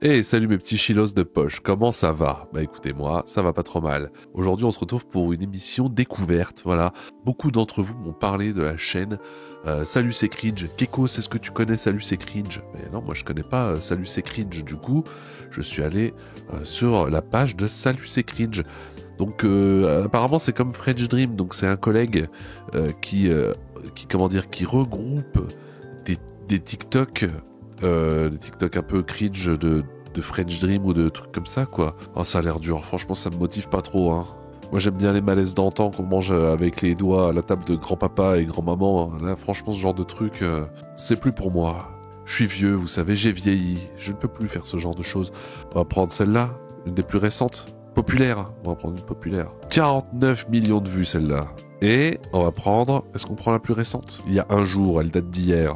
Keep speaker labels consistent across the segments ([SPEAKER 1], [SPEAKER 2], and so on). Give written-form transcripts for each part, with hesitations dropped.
[SPEAKER 1] Hey, salut mes petits chilos de poche, comment ça va? Bah écoutez, moi, ça va pas trop mal. Aujourd'hui, on se retrouve pour une émission découverte, voilà. Beaucoup d'entre vous m'ont parlé de la chaîne Salut c'est cringe. Keko, est-ce que tu connais Salut c'est cringe? Mais non, moi je connais pas Salut c'est cringe. Du coup, je suis allé sur la page de Salut c'est cringe. Donc apparemment c'est comme French Dream, donc c'est un collègue qui qui regroupe des TikTok, des TikTok un peu cringe de French Dream ou de trucs comme ça quoi. Oh, ça a l'air dur, franchement ça me motive pas trop hein. Moi j'aime bien les malaises d'antan qu'on mange avec les doigts à la table de grand-papa et grand-maman. Là franchement ce genre de truc, c'est plus pour moi. Je suis vieux, vous savez, j'ai vieilli, je ne peux plus faire ce genre de choses. On va prendre celle-là, une des plus récentes. Populaire, on va prendre une populaire. 49 millions de vues celle-là. Et on va prendre, est-ce qu'on prend la plus récente? Il y a un jour, elle date d'hier.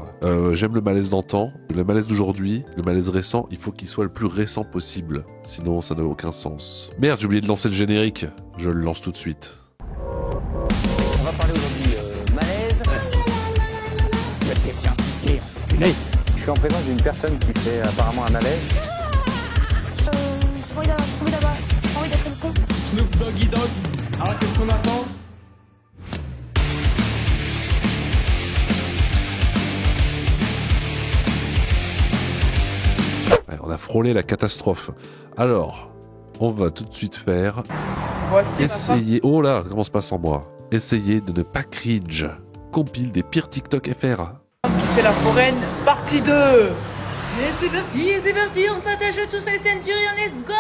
[SPEAKER 1] J'aime le malaise d'antan, le malaise d'aujourd'hui, le malaise récent, il faut qu'il soit le plus récent possible. Sinon ça n'a aucun sens. Merde, j'ai oublié de lancer le générique. Je le lance tout de suite.
[SPEAKER 2] On va parler aujourd'hui malaise. Je suis en présence d'une personne qui fait apparemment un malaise.
[SPEAKER 3] Snoop Doggy Dogg. Alors qu'est-ce qu'on attend?
[SPEAKER 1] Ouais, on a frôlé la catastrophe. Alors, on va tout de suite faire...
[SPEAKER 4] Voici
[SPEAKER 1] Essayez... Oh là, comment se passe en moi? Essayez de ne pas cringe. Compile des pires TikTok FR.
[SPEAKER 4] C'est la foraine, partie 2.
[SPEAKER 5] Et c'est parti, on s'attache tous à la ceinture et let's go!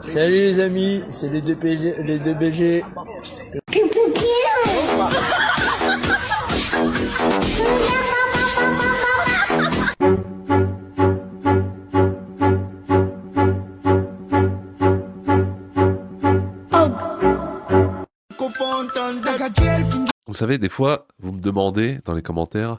[SPEAKER 6] Salut les amis, c'est les deux BG.
[SPEAKER 1] Vous savez, des fois, vous me demandez dans les commentaires,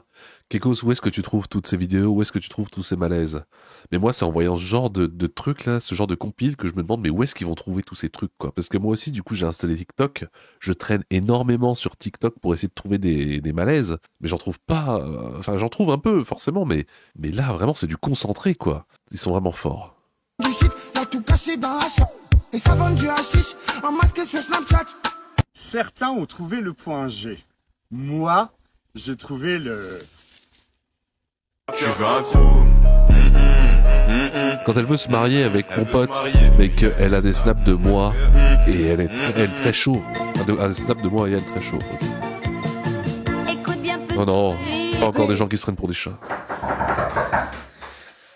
[SPEAKER 1] Kekos, où est-ce que tu trouves toutes ces vidéos, où est-ce que tu trouves tous ces malaises? Mais moi, c'est en voyant ce genre de trucs là, ce genre de compile, que je me demande, mais où est-ce qu'ils vont trouver tous ces trucs, quoi? Parce que moi aussi, du coup, j'ai installé TikTok, je traîne énormément sur TikTok pour essayer de trouver des malaises, mais j'en trouve pas, enfin, j'en trouve un peu, forcément, mais là, vraiment, c'est du concentré, quoi. Ils sont vraiment forts.
[SPEAKER 7] Du shit, y'a tout caché dans la chambre. Et ça vend du hashish, en masqué sur Snapchat.
[SPEAKER 8] Certains ont trouvé le point G. Moi, j'ai trouvé le...
[SPEAKER 1] Quand elle veut se marier avec mon pote, mais qu'elle a des snaps de moi, et elle est très chaud. Des snaps de moi et elle très chaud.
[SPEAKER 5] Écoute bien
[SPEAKER 1] Non, non, pas encore des gens qui se prennent pour des chats.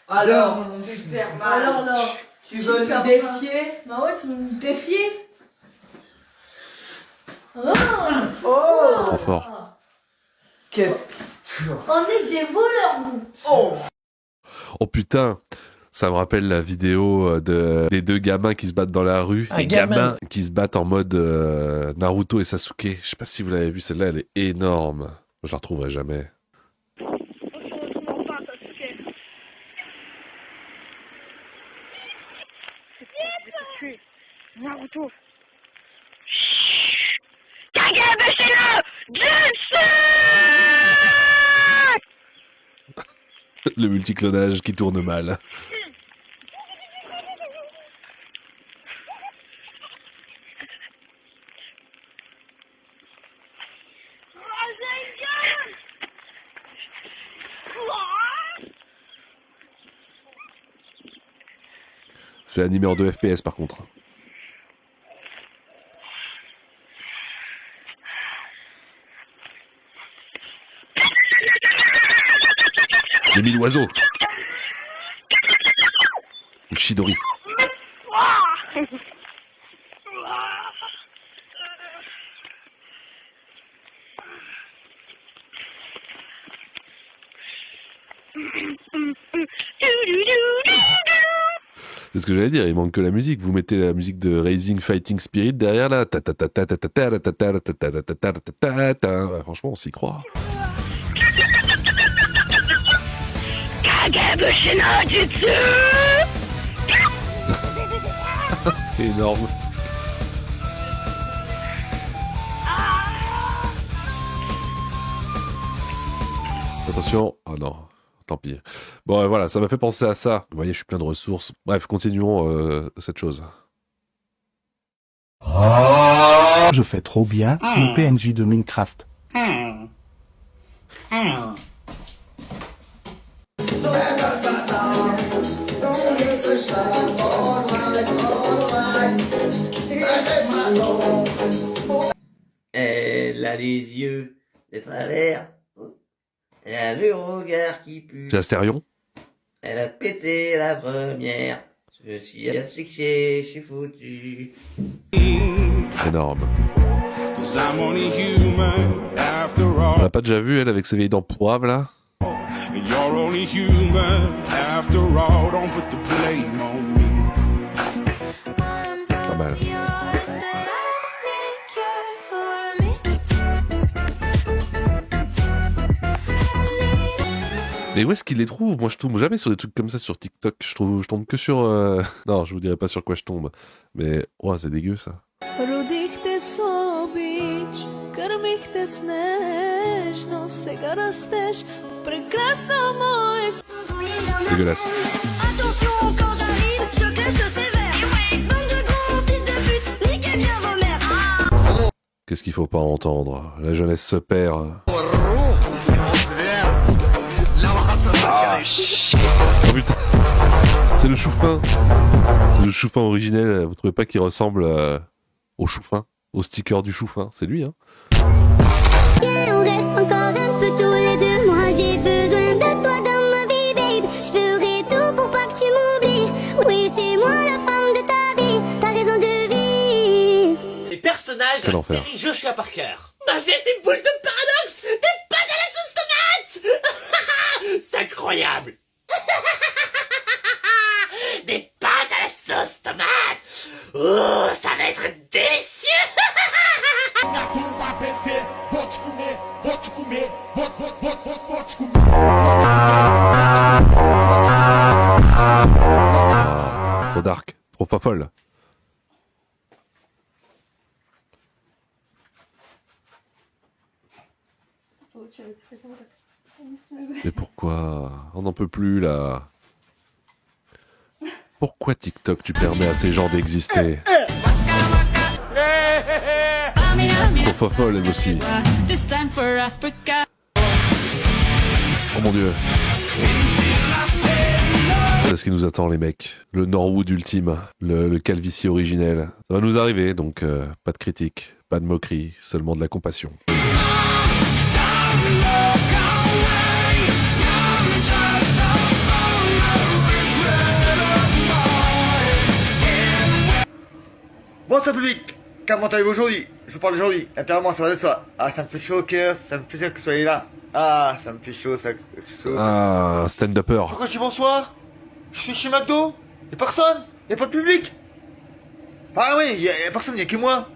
[SPEAKER 4] Alors, super mal.
[SPEAKER 5] Alors,
[SPEAKER 4] tu veux nous défier?
[SPEAKER 5] Bah ouais, tu veux me défier?
[SPEAKER 1] Trop fort.
[SPEAKER 4] Qu'est-ce
[SPEAKER 5] On est des voleurs, nous!
[SPEAKER 1] Oh putain, ça me rappelle la vidéo des deux gamins qui se battent dans la rue. Les gamins qui se battent en mode Naruto et Sasuke. Je sais pas si vous l'avez vu, celle-là, elle est énorme. Je la retrouverai jamais.
[SPEAKER 9] Naruto. Kagebushido Jutsu.
[SPEAKER 1] Le multiclonage qui tourne mal. C'est animé en 2 FPS par contre. Les 1000 oiseaux. Le Chidori. C'est ce que j'allais dire, il manque que la musique. Vous mettez la musique de Raising Fighting Spirit derrière là. Franchement, on s'y croit.
[SPEAKER 9] Kagebushido Jutsu.
[SPEAKER 1] C'est énorme. Attention. Oh non. tant pis. Bon, voilà, ça m'a fait penser à ça. Vous voyez, je suis plein de ressources. Bref, continuons cette chose.
[SPEAKER 10] Je fais trop bien le PNJ de Minecraft.
[SPEAKER 11] Elle a les yeux de travers. Elle a le regard qui pue.
[SPEAKER 1] C'est Astérion?
[SPEAKER 11] Elle a pété la première. Je suis asphyxié, je suis foutu.
[SPEAKER 1] Énorme. On l'a pas déjà vu, elle, avec ses vieilles dents pourrables, là? Pas mal. Mais où est-ce qu'il les trouve? Moi, je tombe jamais sur des trucs comme ça sur TikTok. Je tombe que sur... Non, je vous dirai pas sur quoi je tombe. Mais, oh, c'est dégueu, ça. Dégueulasse.
[SPEAKER 12] Attention quand j'arrive, je cache sévère. Bande de gros fils de pute, niquez bien vos mères.
[SPEAKER 1] Qu'est-ce qu'il faut pas entendre? La jeunesse se perd. Oh putain, c'est le chou-fin. C'est le chou-fin originel. Vous trouvez pas qu'il ressemble au chou-fin, au sticker du chou-fin? C'est lui, hein.
[SPEAKER 12] On reste encore un peu tous les deux. Moi j'ai besoin de toi dans ma vie, babe. Je ferai tout pour pas que tu m'oublies. Oui, c'est moi la femme de ta vie. T'as raison de vivre.
[SPEAKER 13] Les personnages de la série Joshua Parker. Ma vie est des boules de paradoxe. Des pâtes à la sauce tomate. C'est incroyable. Des pâtes à la sauce tomate. Oh, ça va être délicieux.
[SPEAKER 1] Ah, trop dark, trop pas folle. Mais pourquoi? On n'en peut plus, là. Pourquoi TikTok, tu permets à ces gens d'exister? Trop folle, elle aussi. Oh mon dieu. C'est ce qui nous attend, les mecs. Le Norwood ultime, le calvitie originel. Ça va nous arriver, donc pas de critique, pas de moquerie, seulement de la compassion.
[SPEAKER 14] Bonsoir public, comment allez-vous aujourd'hui? Je vous parle d'aujourd'hui, intérieurement ça va de soi. Ah, ça me fait chaud au cœur, ça me fait plaisir que vous soyez là. Ah, ça me fait chaud, ça...
[SPEAKER 1] Ah, stand-upper.
[SPEAKER 14] Pourquoi je dis bonsoir? Je suis chez McDo? Y'a personne? Y'a pas de public? Ah oui, y'a personne, y'a que moi.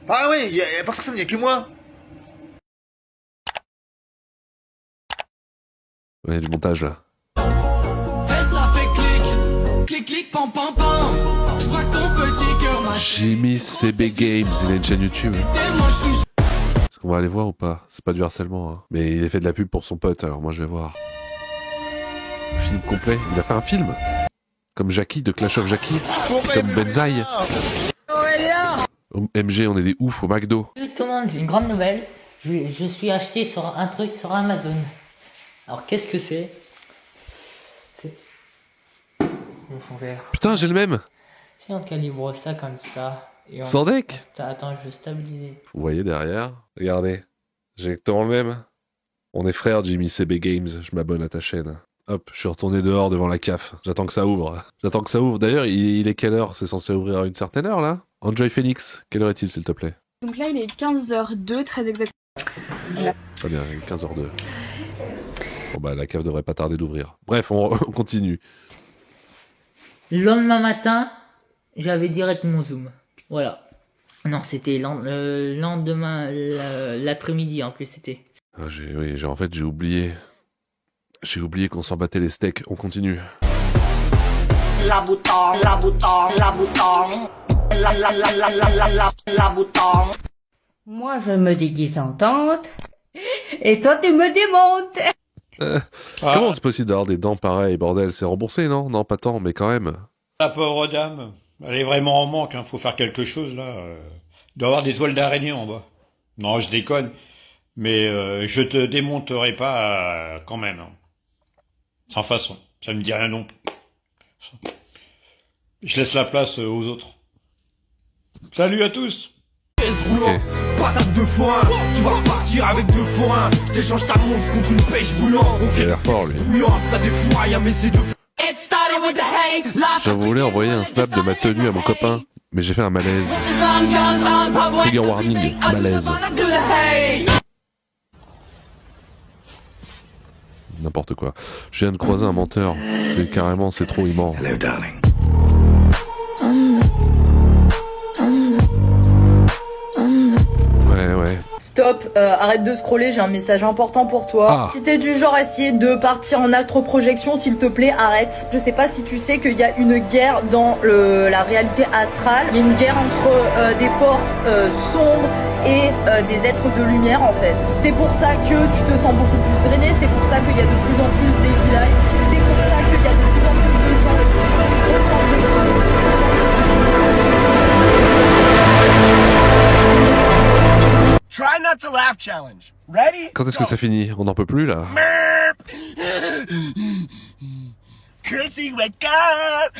[SPEAKER 14] Ah oui, y'a personne, y'a que moi.
[SPEAKER 1] Ouais, du montage, là.
[SPEAKER 15] Clic, clic, pam, pam, pam. Je vois ton petit cœur m'a...
[SPEAKER 1] Jimmy CB Games, il a une chaîne YouTube. Est-ce qu'on va aller voir ou pas? C'est pas du harcèlement, hein. Mais il a fait de la pub pour son pote, alors moi je vais voir. Film complet, il a fait un film. Comme Jackie, de Clash of Jackie. Comme Benzaï. MG, on est des oufs au McDo.
[SPEAKER 16] Tout le monde, j'ai une grande nouvelle. Je suis acheté sur un truc sur Amazon. Alors qu'est-ce que c'est? C'est mon fond vert.
[SPEAKER 1] Putain, j'ai le même.
[SPEAKER 16] Si on calibre ça comme ça. Et on...
[SPEAKER 1] Sans deck.
[SPEAKER 16] Attends, je vais stabiliser.
[SPEAKER 1] Vous voyez derrière? Regardez. J'ai exactement le même. On est frères, Jimmy CB Games. Je m'abonne à ta chaîne. Hop, je suis retourné dehors devant la CAF. J'attends que ça ouvre. J'attends que ça ouvre. D'ailleurs, il est quelle heure? C'est censé ouvrir à une certaine heure, là? Enjoy Phoenix, quelle heure est-il, s'il te plaît?
[SPEAKER 17] Donc là, il est 15h02, très exactement.
[SPEAKER 1] Très bien, il est 15h02. Bon bah, la CAF devrait pas tarder d'ouvrir. Bref, on continue.
[SPEAKER 16] Le lendemain matin, j'avais direct mon Zoom. Voilà. Non, c'était le lendemain, l'après-midi en plus, c'était.
[SPEAKER 1] Ah, en fait, j'ai oublié. J'ai oublié qu'on s'en battait les steaks. On continue.
[SPEAKER 12] La bouton, la bouton, la bouton. La bouton.
[SPEAKER 5] Moi, je me déguise en tante. Et toi, tu me démontes.
[SPEAKER 1] Comment c'est possible d'avoir des dents pareilles, bordel? C'est remboursé, non? Non, pas tant, mais quand même.
[SPEAKER 18] La pauvre dame, elle est vraiment en manque, hein. Faut faire quelque chose, là. Il doit y avoir des toiles d'araignée en bas. Non, je déconne. Mais je te démonterai pas quand même. Hein. Sans façon. Ça me dit rien non plus. Je laisse la place aux autres. Salut à tous.
[SPEAKER 1] Okay.
[SPEAKER 15] Patate de foin, tu vas partir avec 2 forains. T'échanges ta montre contre une pêche bouillante.
[SPEAKER 1] Il a l'air fort, lui.
[SPEAKER 15] Ça défouraille, mais c'est de
[SPEAKER 1] Je voulais envoyer un snap de ma tenue à mon copain, mais j'ai fait un malaise. Trigger warning, malaise. N'importe quoi. Je viens de croiser un menteur. C'est trop, il ment.
[SPEAKER 15] Hello, darling.
[SPEAKER 1] Ouais.
[SPEAKER 4] Stop, arrête de scroller, j'ai un message important pour toi. Si t'es du genre à essayer de partir en astroprojection, s'il te plaît, arrête. Je sais pas si tu sais qu'il y a une guerre dans la réalité astrale. Il y a une guerre entre des forces sombres et des êtres de lumière en fait. C'est pour ça que tu te sens beaucoup plus drainé, c'est pour ça qu'il y a de plus en plus d'Evil Eye, c'est pour ça qu'il y a de plus en plus de gens qui ressemblent
[SPEAKER 15] Try not to laugh challenge. Ready?
[SPEAKER 1] Quand est-ce que ça finit? On n'en peut plus, là.
[SPEAKER 15] Chrissy, wake up!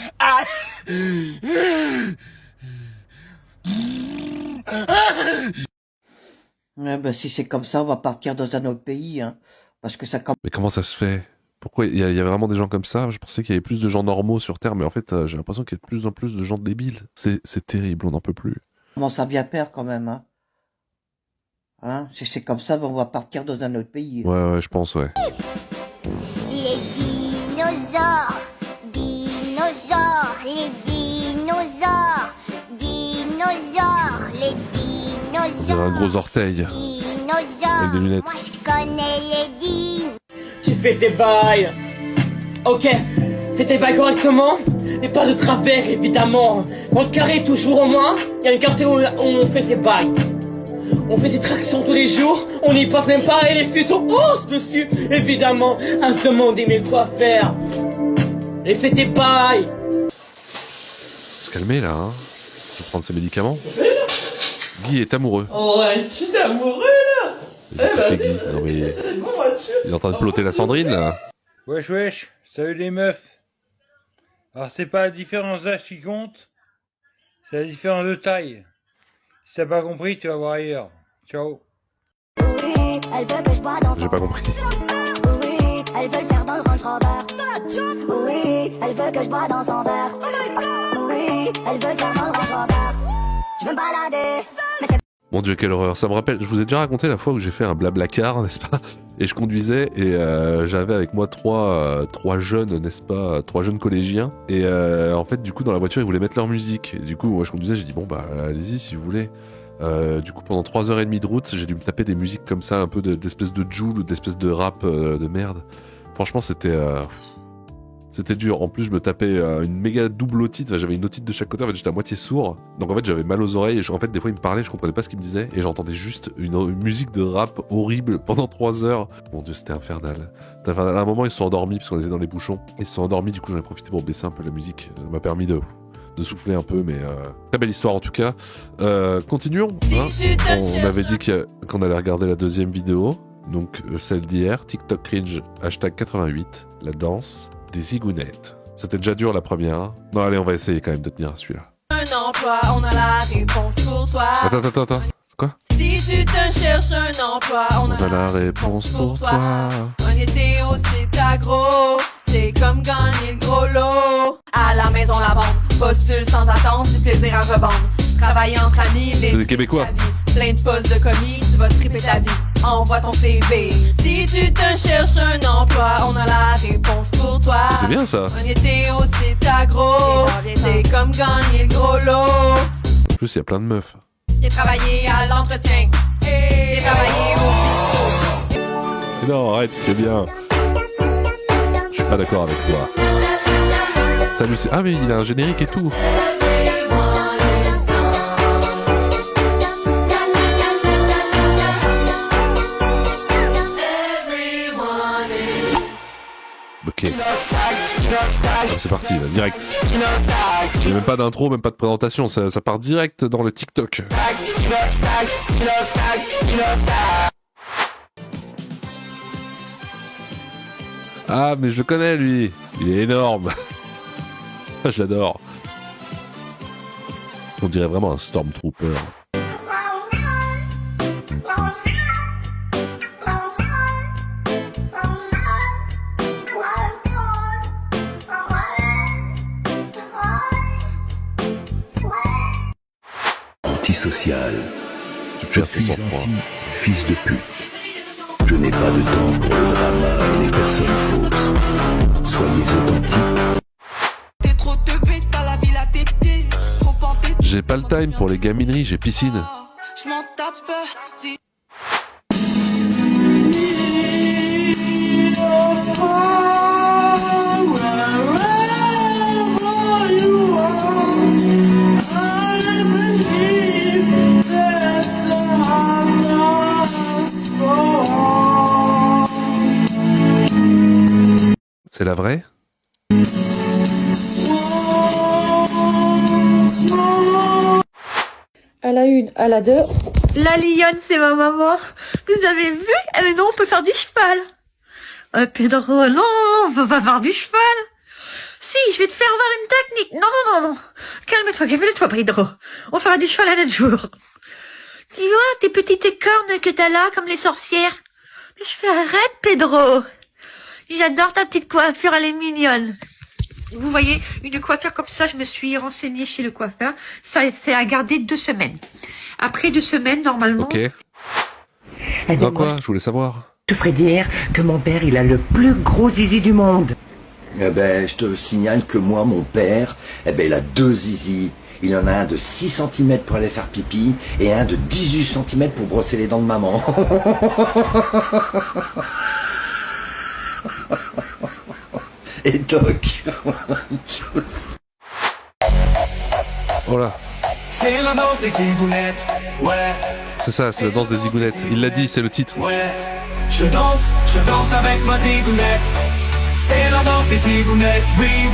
[SPEAKER 11] Ouais, ben, si c'est comme ça, on va partir dans un autre pays, hein. Parce que ça commence.
[SPEAKER 1] Mais comment ça se fait? Pourquoi il y a vraiment des gens comme ça? Je pensais qu'il y avait plus de gens normaux sur Terre, mais en fait, j'ai l'impression qu'il y a de plus en plus de gens débiles. C'est terrible, on n'en peut plus.
[SPEAKER 11] On commence à bien perdre quand même, hein. Hein? Si c'est comme ça, ben, on va partir dans un autre pays.
[SPEAKER 1] Ouais, je pense, ouais.
[SPEAKER 12] Les dinosaures, les dinosaures, les dinosaures.
[SPEAKER 1] Il y a un gros orteil. Avec des lunettes.
[SPEAKER 12] Moi je connais les dinosaures.
[SPEAKER 13] Tu fais tes bails. Ok, fais tes bails correctement, mais pas de travers évidemment. Dans le carré toujours au moins, il y a une carte où on fait ses bails. On fait des tractions tous les jours, on n'y passe même pas et les fuseaux haussent dessus, évidemment, à se demander mais quoi faire. Et fais tes bails.
[SPEAKER 1] Se calmer là, hein. Je vais prendre ses médicaments. Guy est amoureux.
[SPEAKER 19] Oh ouais, tu es amoureux là.
[SPEAKER 1] Non, mais... Il est en train de ploter la Sandrine là.
[SPEAKER 6] Wesh, salut les meufs. Alors c'est pas la différence d'âge qui compte, c'est la différence de taille. Si t'as pas compris, tu vas voir ailleurs. Ciao.
[SPEAKER 1] J'ai pas compris.
[SPEAKER 12] Oui, elle veut le faire dans le Range Rover. Oui, elle veut que je bois dans son verre. Oui, elle veut le faire dans le Range Rover. Je veux me balader.
[SPEAKER 1] Mon Dieu, quelle horreur. Ça me rappelle, je vous ai déjà raconté la fois où j'ai fait un blablacar, n'est-ce pas? Et je conduisais et j'avais avec moi trois jeunes, n'est-ce pas? 3 jeunes collégiens. Et en fait, du coup, dans la voiture, ils voulaient mettre leur musique. Et du coup, moi, je conduisais, j'ai dit, bon, bah, allez-y si vous voulez. Du coup, pendant 3h30 de route, j'ai dû me taper des musiques comme ça, un peu d'espèces de Joule ou d'espèces de rap de merde. Franchement, c'était dur. En plus, je me tapais une méga double otite. Enfin, j'avais une otite de chaque côté. En fait, j'étais à moitié sourd. Donc, en fait, j'avais mal aux oreilles. Et en fait, des fois, ils me parlaient. Je comprenais pas ce qu'ils me disaient. Et j'entendais juste une musique de rap horrible pendant 3 heures. Mon Dieu, c'était infernal. À un moment, ils se sont endormis parce qu'on était dans les bouchons. Ils se sont endormis. Du coup, j'en ai profité pour baisser un peu la musique. Ça m'a permis de souffler un peu. Mais très belle histoire en tout cas. Continuons. Hein. On avait dit qu'on allait regarder la deuxième vidéo. Donc, celle d'hier. TikTok cringe. #88. La danse des zigounettes. C'était déjà dur la première. Non, allez, on va essayer quand même de tenir celui-là.
[SPEAKER 20] Un emploi, on a la réponse pour toi.
[SPEAKER 1] Attends. Quoi?
[SPEAKER 20] Si tu te cherches un emploi, on a
[SPEAKER 1] la réponse pour toi.
[SPEAKER 20] Un été au site agro, c'est comme gagner le gros lot. À la maison, la vente, postule sans attendre, du plaisir à revendre. Travailler entre amis,
[SPEAKER 1] c'est des Québécois.
[SPEAKER 20] Plein de postes de commis, tu vas triper ta vie. Envoie ton CV. Si tu te cherches un emploi, on a la réponse pour toi.
[SPEAKER 1] C'est bien ça.
[SPEAKER 20] Un été au site agro, c'est comme gagner le gros lot.
[SPEAKER 1] En plus, il y a plein de meufs.
[SPEAKER 20] J'ai travaillé à l'entretien. J'ai travaillé au bistrot.
[SPEAKER 1] Non, arrête, c'était bien. Je suis pas d'accord avec toi. Salut, c'est... Ah, mais il a un générique et tout. C'est parti, là, direct. Il n'y a même pas d'intro, même pas de présentation, ça part direct dans le TikTok. Ah, mais je le connais, lui. Il est énorme. Je l'adore. On dirait vraiment un Stormtrooper.
[SPEAKER 21] Antisocial. Je suis anti-fils de pute. Je n'ai pas de temps pour le drama et les personnes fausses. Soyez authentiques.
[SPEAKER 1] J'ai pas le time pour les gamineries, j'ai piscine.
[SPEAKER 20] Je m'en tape si...
[SPEAKER 1] C'est la vraie?
[SPEAKER 4] À la une, à la deux.
[SPEAKER 5] La lionne, c'est ma maman. Vous avez vu? Eh mais non, on peut faire du cheval. Pedro, non, on peut pas faire du cheval. Si, je vais te faire voir une technique. Non. Calme-toi, Pedro. On fera du cheval un autre jour. Tu vois, tes petites cornes que t'as là, comme les sorcières. Mais je fais arrête, Pedro. J'adore ta petite coiffure, elle est mignonne. Vous voyez, une coiffure comme ça, je me suis renseignée chez le coiffeur. Ça, c'est à garder 2 semaines. Après 2 semaines, normalement...
[SPEAKER 1] Ok. Non, quoi? Je voulais savoir.
[SPEAKER 22] Je te ferai dire que mon père, il a le plus gros zizi du monde.
[SPEAKER 21] Eh ben, je te signale que moi, mon père, il a 2 zizis. Il en a un de 6 cm pour aller faire pipi et un de 18 cm pour brosser les dents de maman. Et Doc.
[SPEAKER 1] Oh là.
[SPEAKER 15] C'est la danse des zigounettes, ouais.
[SPEAKER 1] C'est ça, c'est la danse des zigounettes. Il l'a dit, c'est le titre.
[SPEAKER 15] Ouais. Je danse avec ma zigounette. C'est la danse des zigounettes, oui.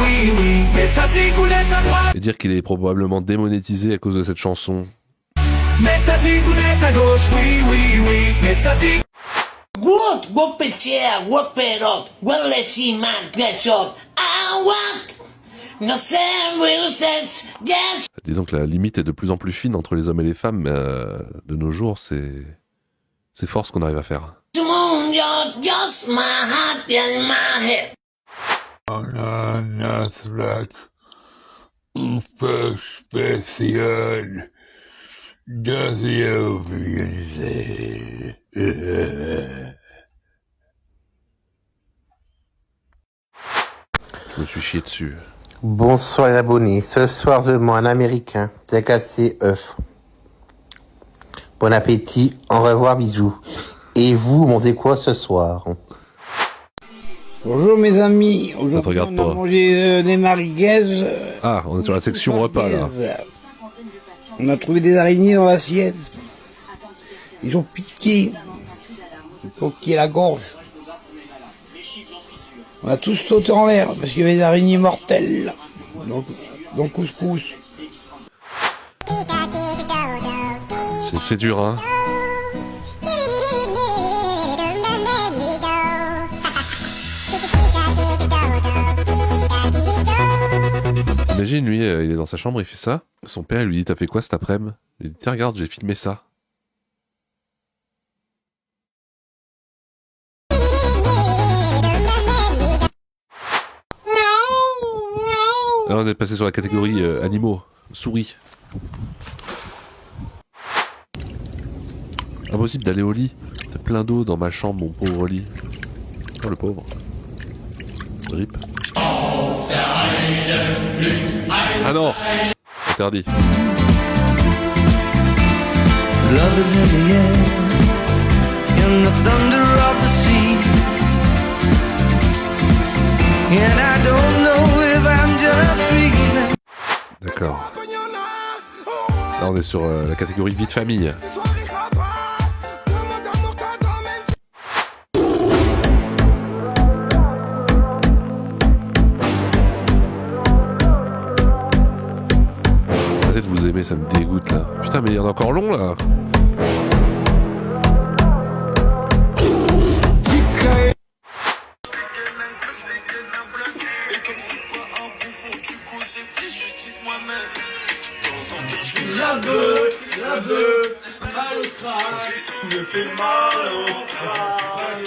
[SPEAKER 15] Mets ta zigounette à droite.
[SPEAKER 1] Et dire qu'il est probablement démonétisé à cause de cette chanson.
[SPEAKER 15] Mets ta zigounette à gauche, oui. Mets ta zigounette.
[SPEAKER 23] What? Whoop it, yeah, whoop it up. Well, let's see, man, get up. I want no same rules, yes.
[SPEAKER 1] Disons que la limite est de plus en plus fine entre les hommes et les femmes, mais de nos jours, c'est fort ce qu'on arrive à faire.
[SPEAKER 23] Moon, you're just my happy and my head.
[SPEAKER 24] Super spécial. Deuxième visée.
[SPEAKER 1] Je me suis chié dessus.
[SPEAKER 25] Bonsoir les abonnés. Ce soir, je mange un américain. C'est cassé œuf. Bon appétit. Au revoir, bisous. Et vous, mangez quoi ce soir?
[SPEAKER 26] Bonjour mes amis. Aujourd'hui, on a mangé des merguez.
[SPEAKER 1] Ah, on est sur la section repas là.
[SPEAKER 26] On a trouvé des araignées dans l'assiette. Ils ont piqué la gorge. On a tous sauté en l'air parce qu'il y avait des araignées mortelles. Donc couscous.
[SPEAKER 1] C'est dur, hein. Imagine, lui, il est dans sa chambre, il fait ça. Son père, il lui dit, t'as fait quoi cet après-midi? Il dit, tiens, regarde, j'ai filmé ça. Là, on est passé sur la catégorie animaux, souris. Impossible d'aller au lit. T'as plein d'eau dans ma chambre, mon pauvre lit. Oh, le pauvre. Rip. Ah non! Interdit.
[SPEAKER 15] Love is in the air, in the thunder of the sea. And I don't know if I'm just dreaming.
[SPEAKER 1] D'accord. Là, on est sur la catégorie vie de famille. jamais, ça me dégoûte là. Putain, mais il y en a encore long là.
[SPEAKER 15] Mal au crâne, me fait mal au crâne.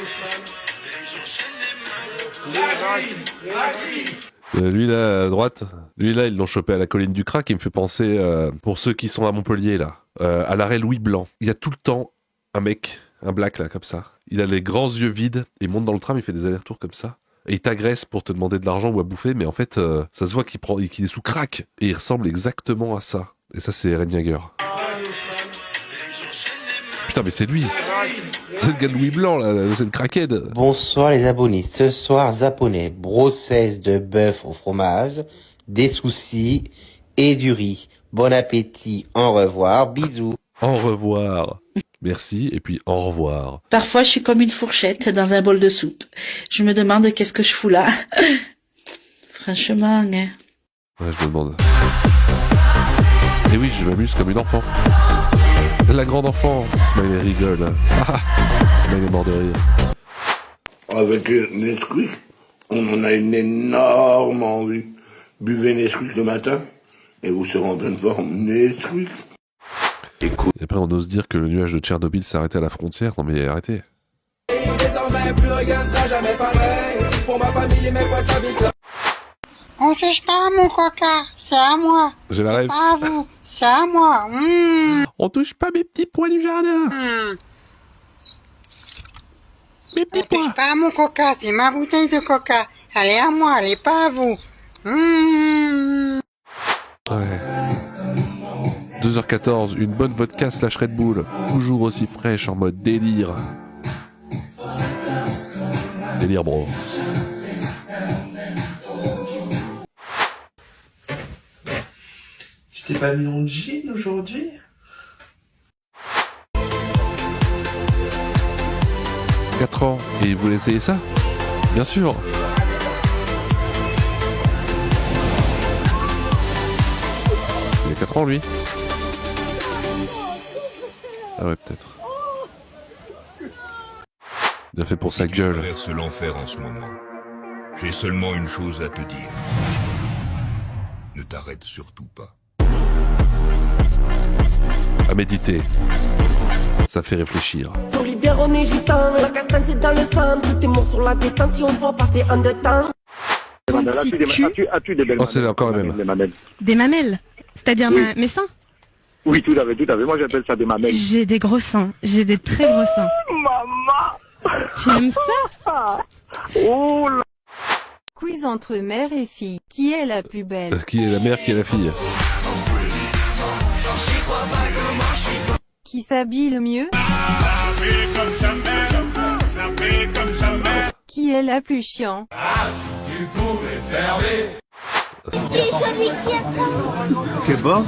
[SPEAKER 1] Lui là à droite, lui là ils l'ont chopé à la colline du Crac. Il me fait penser, pour ceux qui sont à Montpellier là, à l'arrêt Louis Blanc. Il y a tout le temps un mec, un black là comme ça. Il a les grands yeux vides, il monte dans le tram, il fait des allers-retours comme ça. Et il t'agresse pour te demander de l'argent ou à bouffer, mais en fait ça se voit qu'il est sous crack. Et il ressemble exactement à ça. Et ça c'est Eren Jaeger. Putain mais c'est lui. C'est le gars de Louis Blanc là, c'est le crackhead.
[SPEAKER 25] Bonsoir les abonnés. Ce soir, japonais, brossesse de bœuf au fromage, des soucis et du riz. Bon appétit, au revoir, bisous.
[SPEAKER 1] Au revoir. Merci, et puis au revoir.
[SPEAKER 2] Parfois, je suis comme une fourchette dans un bol de soupe. Je me demande qu'est-ce que je fous là. Franchement, hein.
[SPEAKER 1] Ouais, je me demande. Et oui, je m'amuse comme une enfant. La grande enfant. Smiley rigole. Smiley mort de rire.
[SPEAKER 24] Avec Nesquik, on en a une énorme envie. Buvez Nesquik le matin et vous serez en pleine forme. Nesquik.
[SPEAKER 1] Et après, on ose dire que le nuage de Tchernobyl s'est arrêté à la frontière. Non mais arrêtez.
[SPEAKER 15] Désormais, plus rien sera jamais pareil. Pour ma famille et mes potes à vie.
[SPEAKER 3] On touche pas à mon coca, c'est à moi.
[SPEAKER 1] J'ai la rêve.
[SPEAKER 3] C'est pas à vous, c'est à moi.
[SPEAKER 1] On touche pas mes petits pois du jardin.
[SPEAKER 3] Mes petits pois. On touche pas à mon coca, c'est ma bouteille de coca. Elle est à moi, elle est pas à vous.
[SPEAKER 1] Ouais. 2h14, une bonne vodka slash Red Bull. Toujours aussi fraîche en mode délire. Délire bro.
[SPEAKER 14] Tu t'es pas mis en jean aujourd'hui?
[SPEAKER 1] « 4 ans, et vous voulez essayer ça? Bien sûr. Il a 4 ans lui. Ah ouais peut-être. Bien fait pour sa gueule.
[SPEAKER 21] Je traverse l'enfer en ce moment. J'ai seulement une chose à te dire. Ne t'arrête surtout pas.
[SPEAKER 1] À méditer. Ça fait réfléchir.
[SPEAKER 13] Olivier, on est gitan, la castagne c'est dans le sang. Tout est mort sur la détente si on va passer en deux temps.
[SPEAKER 7] As-tu des belles
[SPEAKER 1] oh, c'est encore la même.
[SPEAKER 7] Des mamelles? C'est-à-dire
[SPEAKER 21] oui.
[SPEAKER 7] Mes seins?
[SPEAKER 21] Oui, tout à fait. Moi j'appelle ça des mamelles.
[SPEAKER 7] J'ai des gros seins, j'ai des très gros seins.
[SPEAKER 21] Maman!
[SPEAKER 7] Tu aimes ça?
[SPEAKER 21] Oh là!
[SPEAKER 8] Quiz entre mère et fille. Qui est la plus belle?
[SPEAKER 1] Qui est la mère, qui est la fille?
[SPEAKER 8] Qui s'habille le mieux? Qui est la plus chiant?
[SPEAKER 15] Tu pouvais fermer.
[SPEAKER 21] C'est bon?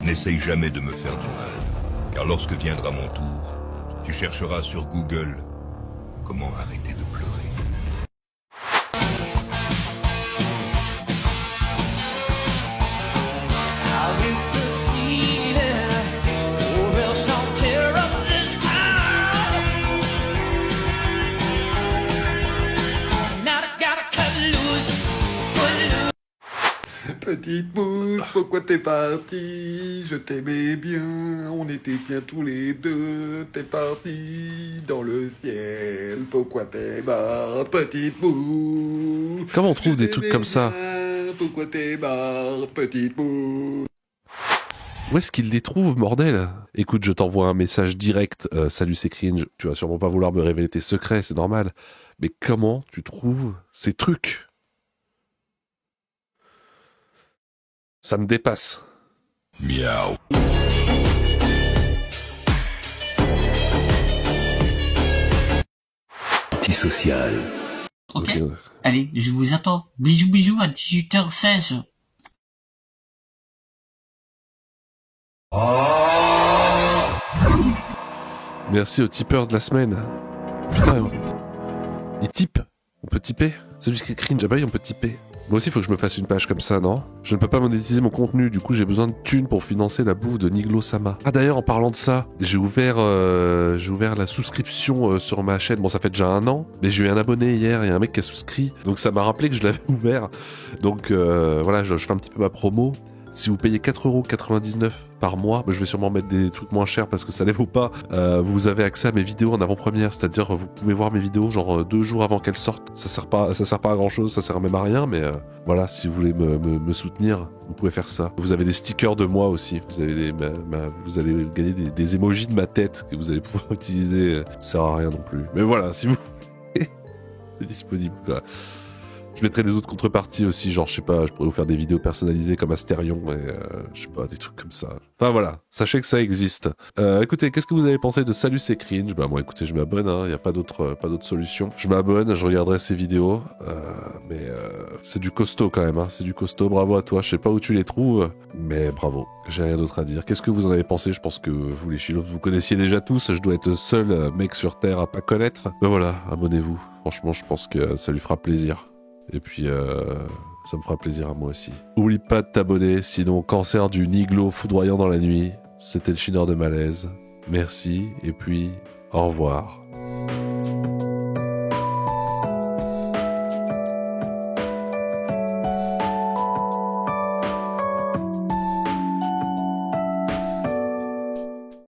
[SPEAKER 21] N'essaye jamais de me faire du mal, car lorsque viendra mon tour, tu chercheras sur Google comment arrêter de pleurer.
[SPEAKER 14] Petite mouche, pourquoi t'es parti? Je t'aimais bien, on était bien tous les deux. T'es parti dans le ciel, pourquoi t'es morte, petite mouche?
[SPEAKER 1] Comment on trouve des trucs comme ça?
[SPEAKER 14] Pourquoi t'es morte, petite mouche?
[SPEAKER 1] Où est-ce qu'il les trouve, bordel? Écoute, je t'envoie un message direct. Salut, c'est Cringe. Tu vas sûrement pas vouloir me révéler tes secrets, c'est normal. Mais comment tu trouves ces trucs? Ça me dépasse.
[SPEAKER 21] Miaou. Antisocial.
[SPEAKER 16] Ok. Allez, je vous attends. Bisous, bisous à 18h16.
[SPEAKER 1] Merci au tipeur de la semaine. Putain, il type. On peut typer. Celui qui est Cringe, ah bah oui, on peut typer. Moi aussi, il faut que je me fasse une page comme ça, non? Je ne peux pas monétiser mon contenu, du coup j'ai besoin de thunes pour financer la bouffe de Niglo-sama. Ah d'ailleurs, en parlant de ça, j'ai ouvert la souscription sur ma chaîne. Bon, ça fait déjà 1 an, mais j'ai eu un abonné hier, il y a un mec qui a souscrit, donc ça m'a rappelé que je l'avais ouvert. Donc voilà, je fais un petit peu ma promo. Si vous payez 4,99€ par mois, je vais sûrement mettre des trucs moins chers parce que ça les vaut pas. Vous avez accès à mes vidéos en avant-première, c'est-à-dire vous pouvez voir mes vidéos genre 2 jours avant qu'elles sortent. Ça sert pas à grand chose, ça sert même à rien, mais voilà, si vous voulez me soutenir, vous pouvez faire ça. Vous avez des stickers de moi aussi. Vous avez vous allez gagner des emojis de ma tête que vous allez pouvoir utiliser. Ça sert à rien non plus. Mais voilà, si vous c'est disponible. Quoi. Je mettrai des autres contreparties aussi, genre, je sais pas, je pourrais vous faire des vidéos personnalisées comme Astérion et je sais pas, des trucs comme ça. Enfin voilà, sachez que ça existe. Écoutez, qu'est-ce que vous avez pensé de Salut c'est cringe? Bah moi écoutez, je m'abonne, hein, y a pas d'autre solution. Je m'abonne, je regarderai ces vidéos, mais c'est du costaud quand même, hein, c'est du costaud, bravo à toi, je sais pas où tu les trouves, mais bravo, j'ai rien d'autre à dire. Qu'est-ce que vous en avez pensé? Je pense que vous les chilotes, vous connaissiez déjà tous, je dois être le seul mec sur Terre à pas connaître. Mais voilà, abonnez-vous, franchement je pense que ça lui fera plaisir. Et puis, ça me fera plaisir à moi aussi. Oublie pas de t'abonner, sinon cancer du Niglo foudroyant dans la nuit. C'était le chineur de malaise. Merci, et puis, au revoir.